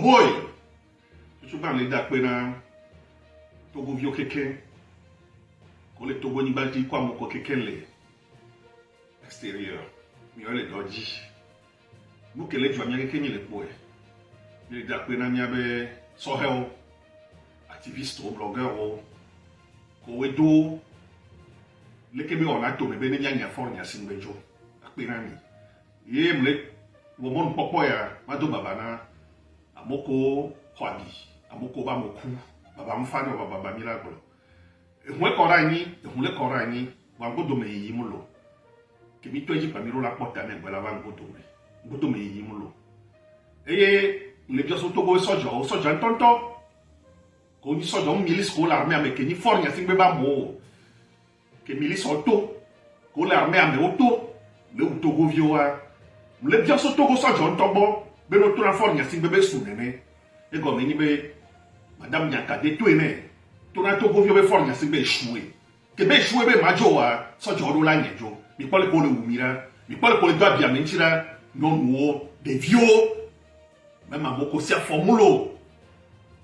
boy. Je suis pas les d'appena. Togo vieux quelqu'un. Quand les Togo n'y balti quoi mon quelqu'un les extérieur. Mais on les dodgy. Nous que les joueurs américains les boy. Les d'appena n'y avait sohel activiste ou blogueur ou kowedo. Les Québécois on a tout mais ben n'y a fort n'y a sinbejo. Appena ni. Yé m'le womon popoya mado babana amoko hwabi amoko ba moku baba mfano baba miracle ehun kora ni wa ngodo me yimulo kemi toji pamiro la porta ne gbela wa ngodo me yimulo eye le bioso togo sojo tonto ko ni sojo milice ko l'armée américaine fornya singbe ba mo ke milice auto ko l'armée américaine auto le togo vioa le bien so togo so John Togo be no transform ya singbe be sunene e go meni be madame nyaka de to ene to na togo vio be fornya singbe échoué ke be échoué be majoa so joro la nyejo mi pole ko le umira mi pole ko le doa bia mentira non wo de vio même amoko sia formulo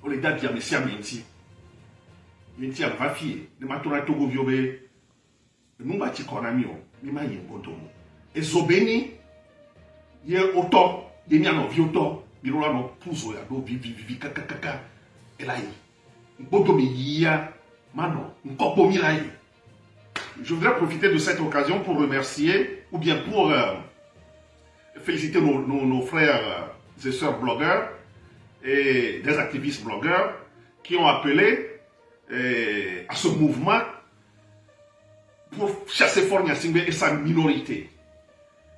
o le da bia mesia menti am va fie ne ma to na togo vio be nu ba ti kona mi o mi ma yin boto e zobeni ye auto de nya no vi auto bi ro no puzo ya do vi kaka elai bodo mi ya mano nkopo mi lai. Je voudrais profiter de cette occasion pour remercier ou bien pour féliciter nos frères et sœurs blogueurs et des activistes blogueurs qui ont appelé à ce mouvement pour chasser Fornia Singbe et sa minorité.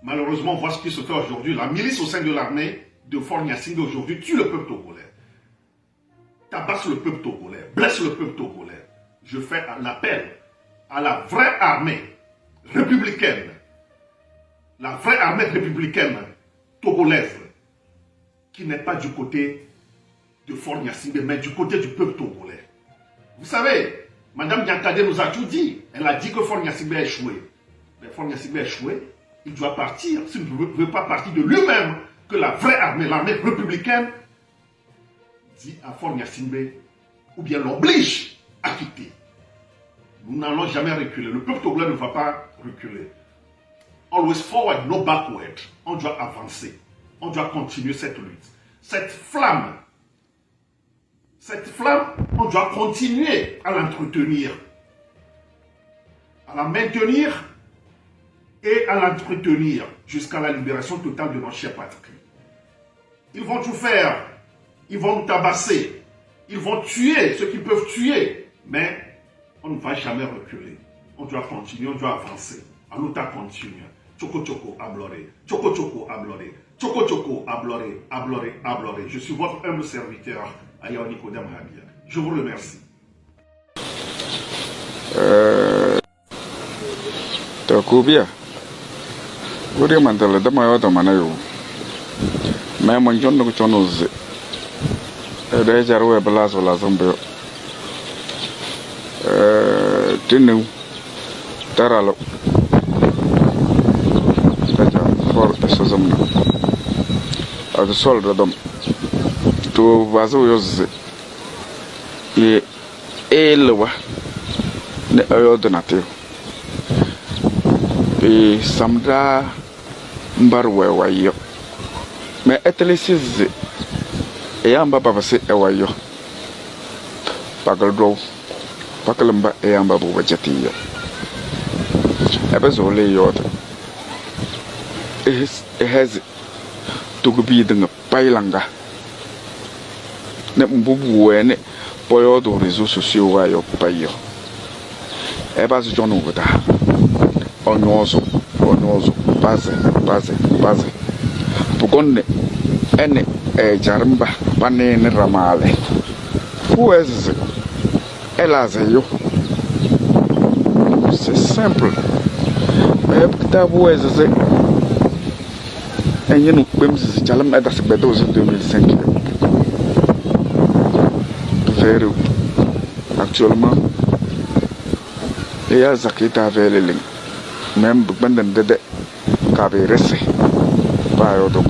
Malheureusement, voilà ce qui se fait aujourd'hui. La milice au sein de l'armée de Fornia Singbe aujourd'hui tue le peuple togolais, tabasse le peuple togolais, blesse le peuple togolais. Je fais l'appel à la vraie armée républicaine, la vraie armée républicaine togolaise, qui n'est pas du côté de Fornia Singbe, mais du côté du peuple togolais. Vous savez, Madame Nyankade nous a tout dit. Elle a dit que Fornia Singbe a échoué. Mais Fornia Singbe a échoué. Il doit partir, s'il ne veut pas partir de lui-même, que la vraie armée, l'armée républicaine, dit à Fornia Singbe, ou bien l'oblige à quitter. Nous n'allons jamais reculer. Le peuple togolais ne va pas reculer. Always forward, no backward. On doit avancer. On doit continuer cette lutte. Cette flamme, on doit continuer à l'entretenir, à la maintenir et à l'entretenir jusqu'à la libération totale de notre chère patrie. Ils vont tout faire, ils vont nous tabasser, ils vont tuer ceux qui peuvent tuer, mais on ne va jamais reculer. On doit continuer, on doit avancer. On doit continuer. Choco choco abloré, choco choco abloré, choco choco abloré, abloré, abloré. Je suis votre humble serviteur, Ayaw Nicodème Habia. Je vous remercie. Takubia. Uri mantala dama yoto manayo. Mais mon john no chonoze. De jarwe blas wala zambe. Tinu taralo. Taja for esozamna. Ad sol radom. To vazo yoze. E elwa ne ayo donatio. E samda mbarwe wayo. Me etelesiz e amba baba se ewayo. Pagal draw. Pakalamba e amba bu wajatiyo. Ebezole yota. E has to be the pailanga. Ne mbubu wene poyo do réseaux sociaux wa yo payo. Eba se jono wota. Onyozo base. Pugonne ene jaramba panene ramale. Who is it? Elazeyo. C'est simple. Mais putain vous est ce et nous même si chalam est dans 2005. Actuellement il y a Zakita avec les lignes. Même pendant de Kabirese. Pas au donc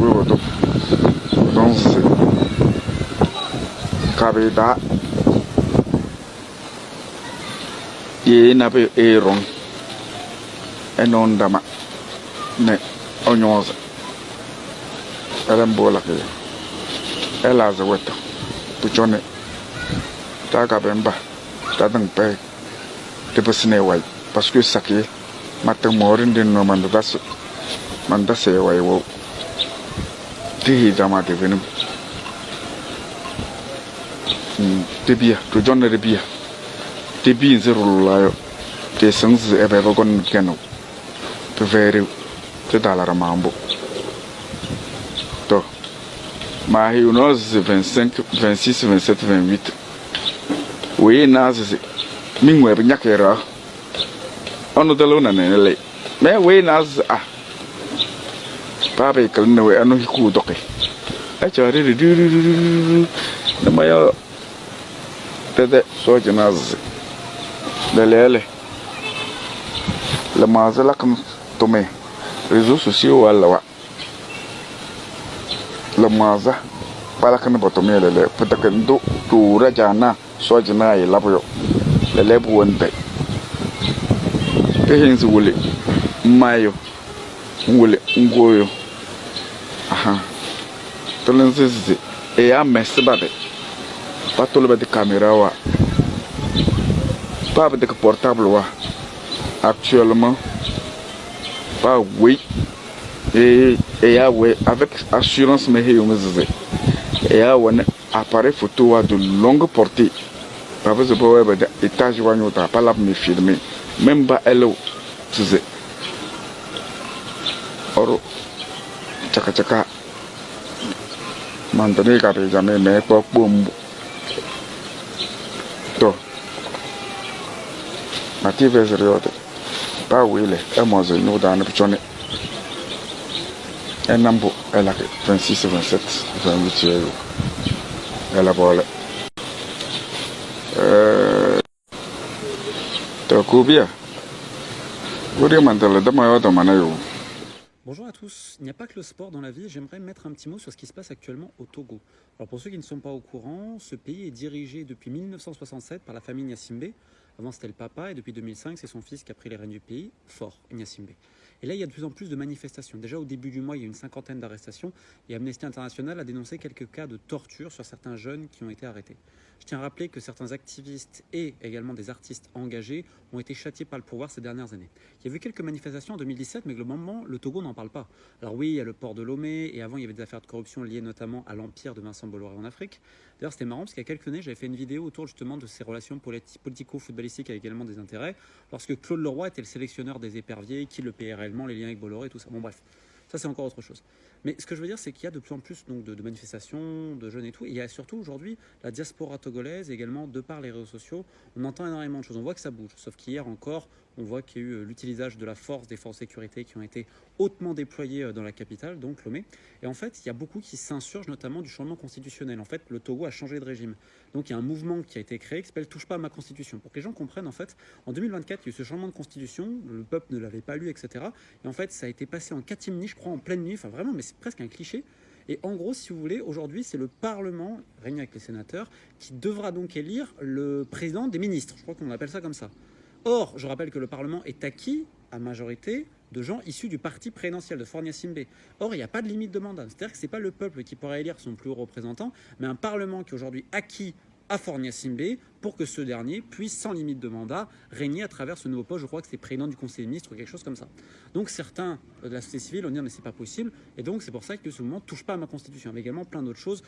Kabeda ye na be eron enon dama ne onyoza bola ke ela za weto puchone ta ka bemba ta dang pe te pesne wai parce que saké matin morin din no manda se wai wo ti dama de venu te bia to jonne de bia te bi zero la te sangs e be gon keno te veri te dalara mambo to ma hiunos 25 26 27 28 oui nas mingwe be nyakera ono de lona nele me we nas pa be kalne we ano hiku doke a chari du na maya tede so janaz lele la mazala kam tome réseaux sociaux wala wa la maza para kan botome lele peut-être ndo to rajana so jana yi labyo lele bu wonde te hinzu wole mayo wole ngoyo aha to lense e ya mesbade patolo ba de caméra wa pas de portable wa actuellement pas oui et ya ouais avec assurance mais et ya one appareil photo de longue portée pas besoin de voir étage wa nyota pas la me filmer même pas elle tu sais oro chaka mandane ka be jamais mais pas bombo to mati vezeriote pas wile e mozo no da na pichone e nambo e la 26 27 28 euro e la bola to kubia kuri mandala da mayo to manayo. Bonjour à tous, il n'y a pas que le sport dans la vie, j'aimerais mettre un petit mot sur ce qui se passe actuellement au Togo. Alors pour ceux qui ne sont pas au courant, ce pays est dirigé depuis 1967 par la famille Gnassingbé. Avant c'était le papa et depuis 2005 c'est son fils qui a pris les rênes du pays, Fort Gnassingbé. Et là il y a de plus en plus de manifestations. Déjà au début du mois il y a une cinquantaine d'arrestations et Amnesty International a dénoncé quelques cas de torture sur certains jeunes qui ont été arrêtés. Je tiens à rappeler que certains activistes et également des artistes engagés ont été châtiés par le pouvoir ces dernières années. Il y a eu quelques manifestations en 2017, mais globalement, le Togo n'en parle pas. Alors oui, il y a le port de Lomé, et avant, il y avait des affaires de corruption liées notamment à l'empire de Vincent Bolloré en Afrique. D'ailleurs, c'était marrant, parce qu'il y a quelques années, j'avais fait une vidéo autour justement de ces relations politico-footballistiques avec également des intérêts, lorsque Claude Leroy était le sélectionneur des éperviers, qui le payait réellement, les liens avec Bolloré, tout ça. Bon bref, ça c'est encore autre chose. Mais ce que je veux dire, c'est qu'il y a de plus en plus donc, de manifestations, de jeunes et tout. Et il y a surtout aujourd'hui la diaspora togolaise, également de par les réseaux sociaux. On entend énormément de choses. On voit que ça bouge. Sauf qu'hier encore, on voit qu'il y a eu l'utilisation de la force des forces de sécurité qui ont été hautement déployées dans la capitale, donc Lomé. Et en fait, il y a beaucoup qui s'insurgent, notamment du changement constitutionnel. En fait, le Togo a changé de régime. Donc il y a un mouvement qui a été créé qui s'appelle Touche pas à ma constitution. Pour que les gens comprennent, en fait, en 2024, il y a eu ce changement de constitution, le peuple ne l'avait pas lu, etc. Et en fait, ça a été passé en catimini, je crois, en pleine nuit. Enfin, vraiment, mais c'est presque un cliché. Et en gros, si vous voulez, aujourd'hui, c'est le Parlement, régné avec les sénateurs, qui devra donc élire le président des ministres. Je crois qu'on appelle ça comme ça. Or, je rappelle que le Parlement est acquis à majorité de gens issus du parti présidentiel de Fort Gnassingbé. Or, il n'y a pas de limite de mandat. C'est-à-dire que ce n'est pas le peuple qui pourra élire son plus haut représentant, mais un Parlement qui est aujourd'hui acquis à Fort Gnassingbé pour que ce dernier puisse, sans limite de mandat, régner à travers ce nouveau poste. Je crois que c'est président du Conseil des ministres ou quelque chose comme ça. Donc certains de la société civile ont dit mais c'est pas possible. Et donc c'est pour ça que ce mouvement ne touche pas à ma constitution. Mais également plein d'autres choses.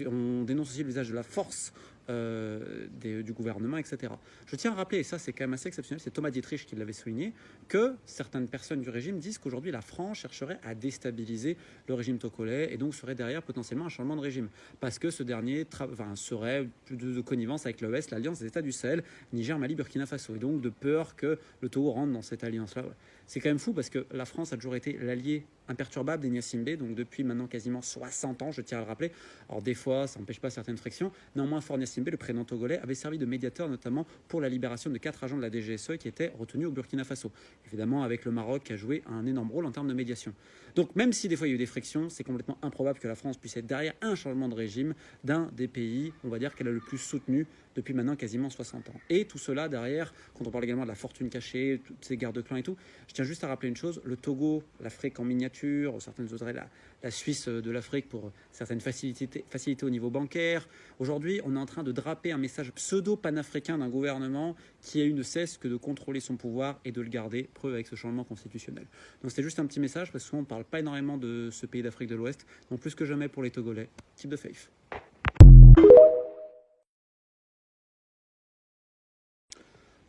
On dénonce aussi l'usage de la force du gouvernement, etc. Je tiens à rappeler, et ça c'est quand même assez exceptionnel, c'est Thomas Dietrich qui l'avait souligné, que certaines personnes du régime disent qu'aujourd'hui la France chercherait à déstabiliser le régime togolais et donc serait derrière potentiellement un changement de régime. Parce que ce dernier serait plus de connivence avec l'OS, la l'Alliance des États du Sahel, Niger, Mali, Burkina Faso. Et donc de peur que le Togo rentre dans cette alliance-là. Ouais. C'est quand même fou parce que la France a toujours été l'allié imperturbable des Gnassingbé, donc depuis maintenant quasiment 60 ans, je tiens à le rappeler. Alors des fois, ça n'empêche pas certaines frictions. Néanmoins, Faure Gnassingbé, le président togolais, avait servi de médiateur notamment pour la libération de 4 agents de la DGSE qui étaient retenus au Burkina Faso. Évidemment, avec le Maroc qui a joué un énorme rôle en termes de médiation. Donc même si des fois il y a eu des frictions, c'est complètement improbable que la France puisse être derrière un changement de régime d'un des pays, on va dire, qu'elle a le plus soutenu depuis maintenant quasiment 60 ans. Et tout cela derrière, quand on parle également de la fortune cachée, toutes ces guerres de clans et tout, je tiens juste à rappeler une chose, le Togo, l'Afrique en miniature, certaines oseraient la Suisse de l'Afrique pour certaines facilités au niveau bancaire. Aujourd'hui, on est en train de draper un message pseudo-panafricain d'un gouvernement qui a eu ne cesse que de contrôler son pouvoir et de le garder, preuve avec ce changement constitutionnel. Donc c'était juste un petit message, parce que souvent on ne parle pas énormément de ce pays d'Afrique de l'Ouest, donc plus que jamais pour les Togolais, keep the faith.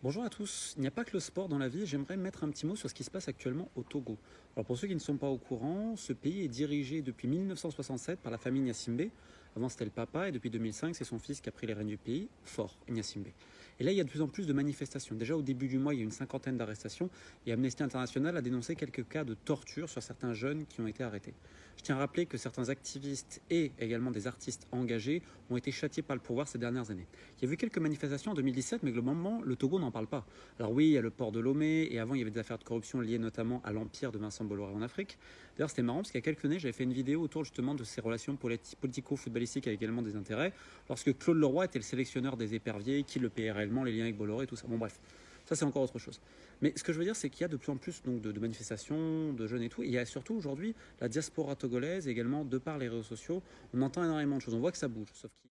Bonjour à tous, il n'y a pas que le sport dans la vie, j'aimerais mettre un petit mot sur ce qui se passe actuellement au Togo. Alors pour ceux qui ne sont pas au courant, ce pays est dirigé depuis 1967 par la famille Gnassingbé. Avant c'était le papa et depuis 2005 c'est son fils qui a pris les rênes du pays, Faure Gnassingbé. Et là il y a de plus en plus de manifestations. Déjà au début du mois il y a une 50aine d'arrestations et Amnesty International a dénoncé quelques cas de torture sur certains jeunes qui ont été arrêtés. Je tiens à rappeler que certains activistes et également des artistes engagés ont été châtiés par le pouvoir ces dernières années. Il y a eu quelques manifestations en 2017 mais globalement le Togo n'en parle pas. Alors oui il y a le port de Lomé et avant il y avait des affaires de corruption liées notamment à l'empire de Vincent Bolloré en Afrique. D'ailleurs c'était marrant parce qu'il y a quelques années j'avais fait une vidéo autour justement de ces relations politico-footballistiques avec également des intérêts lorsque Claude Leroy était le sélectionneur des éperviers, qui le payait réellement, les liens avec Bolloré, tout ça. Bon bref, ça c'est encore autre chose. Mais ce que je veux dire c'est qu'il y a de plus en plus donc, de manifestations, de jeunes et tout. Et il y a surtout aujourd'hui la diaspora togolaise également de par les réseaux sociaux. On entend énormément de choses, on voit que ça bouge. Sauf qu'il